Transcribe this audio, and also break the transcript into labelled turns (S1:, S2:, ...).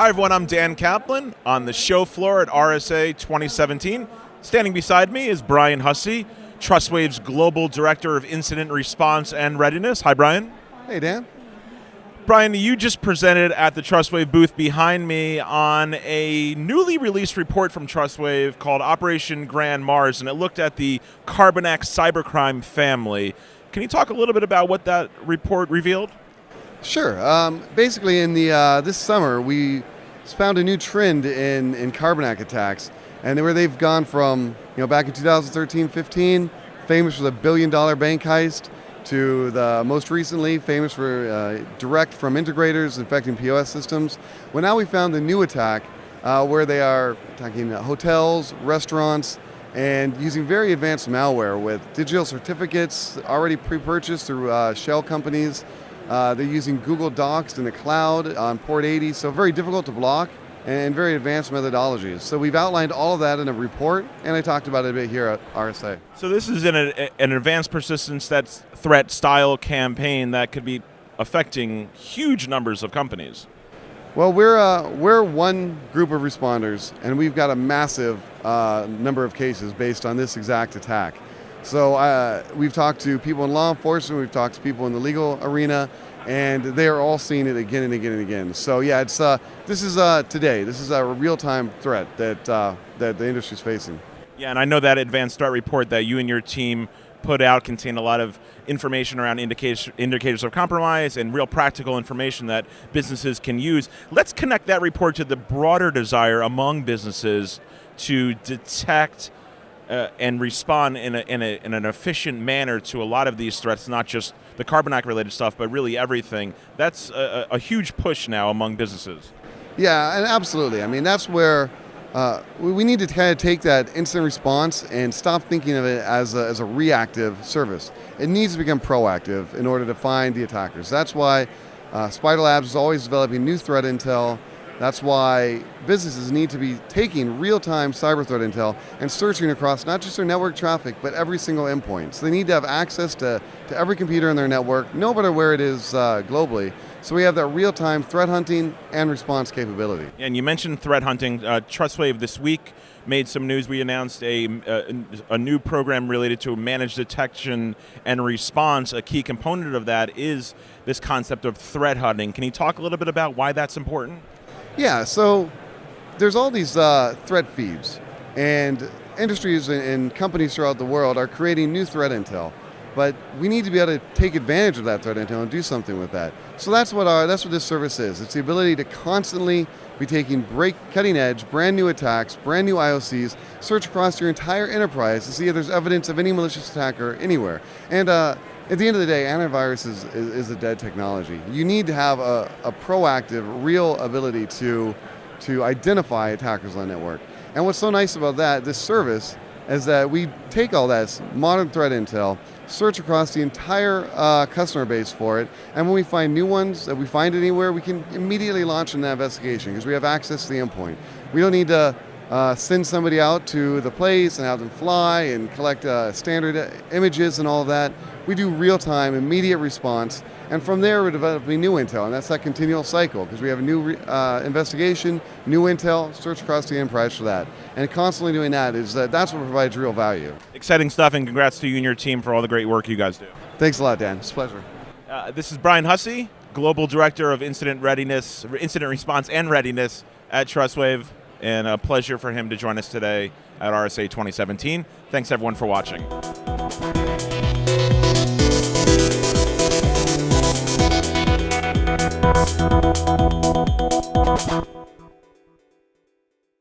S1: Hi everyone, I'm Dan Kaplan on the show floor at RSA 2017. Standing beside me is Brian Hussey, Trustwave's Global Director of Incident Response and Readiness. Hi Brian.
S2: Hey Dan.
S1: Brian, you just presented at the Trustwave booth behind me on a newly released report from Trustwave called Operation Grand Mars, and it looked at the Carbanak cybercrime family. Can you talk a little bit about what that report revealed?
S2: Sure. Basically, in the this summer, we found a new trend in Carbanak attacks, and where they've gone from back in 2013-15, famous for the billion-dollar bank heist, to the most recently famous for direct from integrators infecting POS systems. Well, now we found the new attack where they are attacking hotels, restaurants, and using very advanced malware with digital certificates already pre-purchased through shell companies. They're using Google Docs in the cloud on port 80, so very difficult to block and very advanced methodologies. So we've outlined all of that in a report, and I talked about it a bit here at RSA.
S1: So this is an advanced persistence threat style campaign that could be affecting huge numbers of companies.
S2: Well, we're one group of responders, and we've got a massive number of cases based on this exact attack. So we've talked to people in law enforcement, we've talked to people in the legal arena, and they are all seeing it again and again and again. So yeah, this is today. This is a real-time threat that the industry is facing.
S1: Yeah, and I know that advanced threat report that you and your team put out contained a lot of information around indicators of compromise and real practical information that businesses can use. Let's connect that report to the broader desire among businesses to detect and respond in an efficient manner to a lot of these threats, not just the Carbanak related stuff, but really everything. That's a huge push now among businesses.
S2: Yeah, and absolutely. I mean, that's where we need to kind of take that incident response and stop thinking of it as a reactive service. It needs to become proactive in order to find the attackers. That's why Spider Labs is always developing new threat intel. That's why businesses need to be taking real-time cyber threat intel and searching across not just their network traffic, but every single endpoint. So they need to have access to every computer in their network, no matter where it is globally. So we have that real-time threat hunting and response capability.
S1: And you mentioned threat hunting. Trustwave this week made some news. We announced a new program related to managed detection and response. A key component of that is this concept of threat hunting. Can you talk a little bit about why that's important?
S2: Yeah, so there's all these threat feeds, and industries and companies throughout the world are creating new threat intel, but we need to be able to take advantage of that threat intel and do something with that. So that's what this service is. It's the ability to constantly be taking cutting edge, brand new attacks, brand new IOCs, search across your entire enterprise to see if there's evidence of any malicious attacker anywhere. And at the end of the day, antivirus is a dead technology. You need to have a proactive, real ability to identify attackers on the network. And what's so nice about this service, is that we take all that modern threat intel, search across the entire customer base for it, and when we find new ones, if we find it anywhere, we can immediately launch an investigation because we have access to the endpoint. We don't need to send somebody out to the place and have them fly and collect standard images and all of that. We do real-time, immediate response, and from there we're developing new intel, and that's that continual cycle, because we have a new investigation, new intel, search across the enterprise for that. And constantly doing that that's what provides real value.
S1: Exciting stuff, and congrats to you and your team for all the great work you guys do.
S2: Thanks a lot, Dan. It's a pleasure.
S1: This is Brian Hussey, Global Director of Incident Response and Readiness at Trustwave, and a pleasure for him to join us today at RSA 2017. Thanks everyone for watching.